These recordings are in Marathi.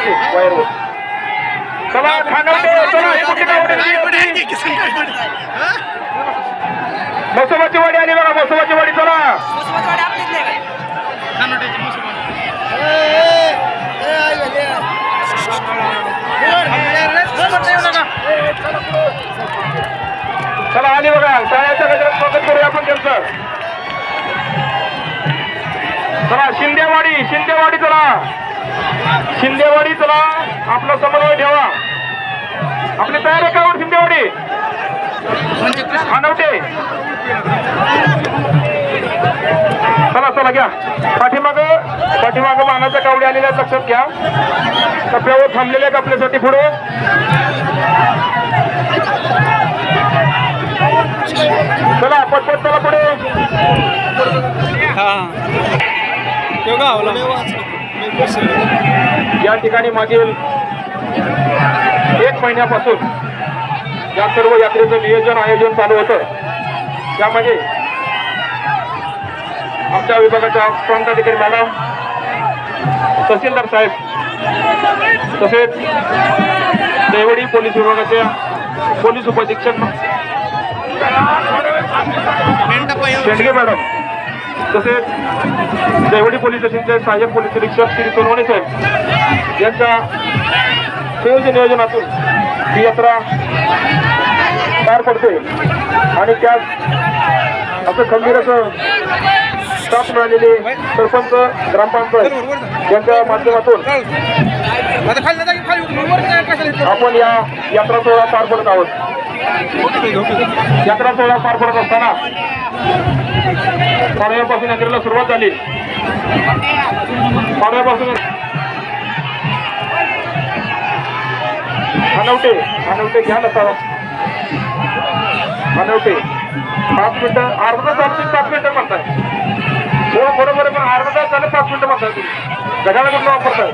खाली वायरवर. चला खानवटे चला मसोबाची वाडी आली बघा. मसोबाची वाडी चला. चला आली बघा. शाळेच्या गजरात स्वागत करूया आपण त्यांचं. चला शिंदेवाडी. शिंदेवाडी चला. शिंदेवाडी चला. आपला समन्वय ठेवा. आपली तयार आहे का शिंदेवाडी? खानवटे चला चला घ्या. पाठीमाग मानाच्या कावडी आलेल्या लक्षात घ्या. कप्प्यावर थांबलेले आहेत आपल्यासाठी पुढे. चला पटपट चला पुढे. या ठिकाणी मागील 1 महिन्यापासून या सर्व यात्रेचं नियोजन आयोजन चालू होतं. त्यामध्ये आमच्या विभागाच्या प्रांताधिकारी मॅडम, तहसीलदार साहेब, तसेच देवडी पोलीस विभागाचे पोलीस उपअधीक्षक शेंडगे मॅडम, तसेच देवडी पोलीस स्टेशनचे सहाय्यक पोलीस निरीक्षक श्री सोनवणे साहेब यांच्या संयोजन नियोजनातून ही यात्रा पार पडते. आणि त्यात असं खंबीर असं साथ मिळालेले सरपंच, ग्रामपंचायत यांच्या माध्यमातून आपण या यात्रा सोहळा पार पडत आहोत. यात्रा सोहळा पार पडत असताना पाडव्यापासून यात्रेला सुरुवात झाली. पाडव्यापासून खानवटे घ्या नसावा. खानवटे 5 मिनिटं, अर्धा तास 5 मिनिटं म्हणताय. हो बरोबर आहे, पण अर्धा तास झालं 5 मिनिटं म्हणताय तुम्ही. जगाला कुठलं वापरताय?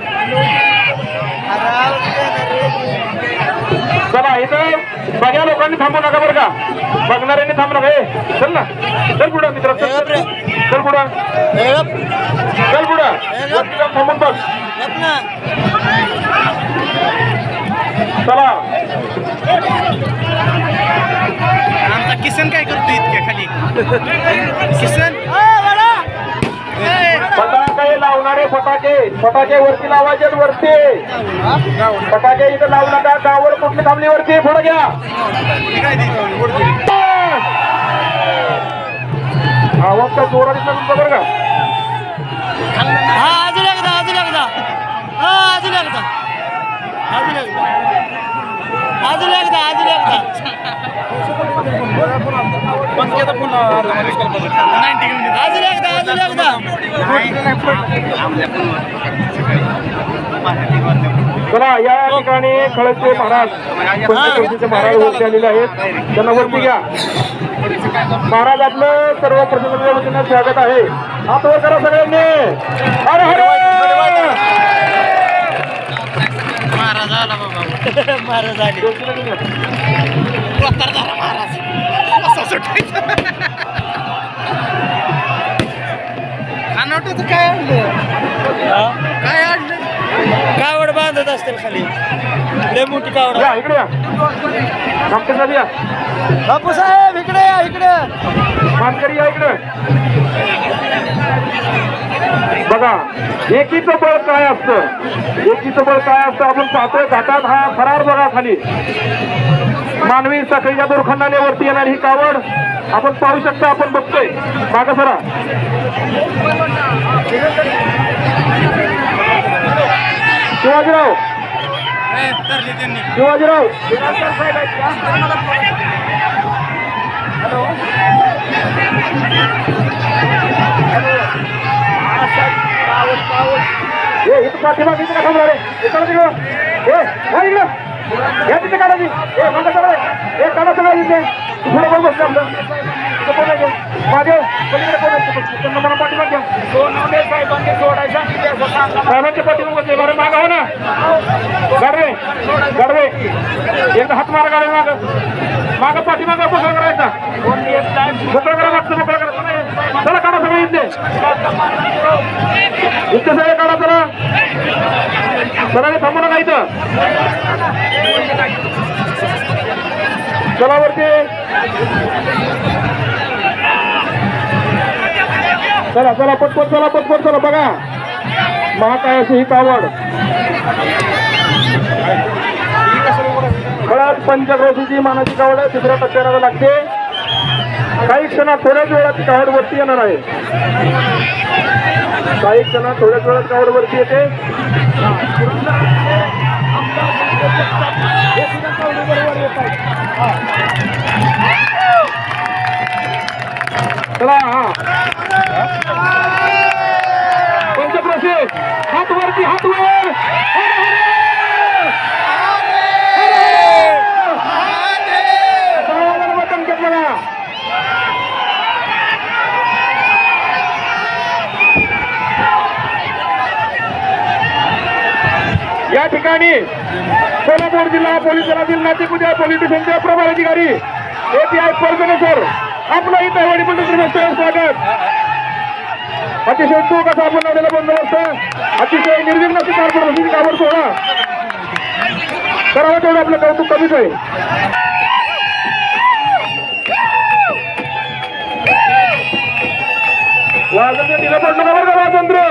चला इथं सगळ्या लोकांनी थांबू नका बरं का. बघणाऱ्यांनी थांबू नका. हे चल ना, चल पुढं मित्र, चल पुढं, चल पुढं. थांबून बघ. चला आमचा किसन काय करतो इतक्या खाली? किसन फटाके लावणारे फटाके वरती लावायचे. वरती फटाके इथं लावू नका. गावावर कुठली थांबली? वरती पुढे घ्या. आवाज का जोरात दिसला तुमचा बरं का? अजून एकदा अजून एकदा अजून एकदा अजून एकदा अजून एकदा अजून एकदा चला या ठिकाणी खळदचे महाराज, पंचकृषीचे महाराज वरती आलेले आहेत. त्यांना वरती घ्या. महाराज आपलं सर्व प्रतिनिधीच्या वतीनं स्वागत आहे. हात वर करा सगळ्यांनी. अरे हरे महाराज आला बाबा. महाराज आले. महाराज खानवट्याचं काय आणलं? काय आणलं? कावड बांधत असतील खाली. लय मोठी कावड. या इकडे या. डॉक्टर साहेब या. बापू साहेब इकडे या. इकडे मानकरी या इकडे. बघा एकीचं बळ काय असतं. एकीचं बळ काय असतं आपण पाहतोय. घाटात हा फरार बघा खाली. मानवी साखळीच्या दोरखंडाने येणारी ही कावड आपण पाहू शकता. आपण बघतोय. मागं सरा. शिवाजीराव शिवाजीराव हे इथं पाठीमाग इथे का थांबणार आहे? इकडं तिकडं या तिथे काढायची. हे मागं सगळं हे काढा सगळं इथे. पुढे कोण बसलं आपलं? माझे पलीकडे कोण असतं? त्यांना मला पाठीमाग घ्या. साहेबांच्या पाठीमाग बसले. बरं मागं हो ना. गाडवे एकदा हात मारा. गाडवे मागं पाठीमागं मोकळा करायचा. मोकळा करा. मागचं मोकळा करा. चला काढा सगळे इथले. इथे सगळे काढा. चला सगळ्यांनी थांबू नका. इथं चला वरती चला चला पटपट चला बघा महाकाय अशी ही कावड खळात पंचक्रोशीची मानाची कावड आहे तिसऱ्या टप्प्याला लागते काही क्षणात थोड्याच वेळात ती कावड वरती येणार आहे काही क्षणात थोड्याच वेळात कावड वरती येते चला हा पंचक्रोशी हात वरती हात वर या ठिकाणी सोलापूर जिल्हा पोलीस दलातील नाशिक पोलीस स्टेशनचे प्रभारी अधिकारी API परमेश्वर आपलं इथं वडीपंडित स्वागत अतिशय चूक असा आपण लावलेला बंदोबस्त अतिशय निर्विघ्न अशी पार पडून कावड सोहळा करावं तेवढं आपलं कौतुक कमीच आहे वाजंत्र्य दिलं पडलं बरं का वाजंत्र्य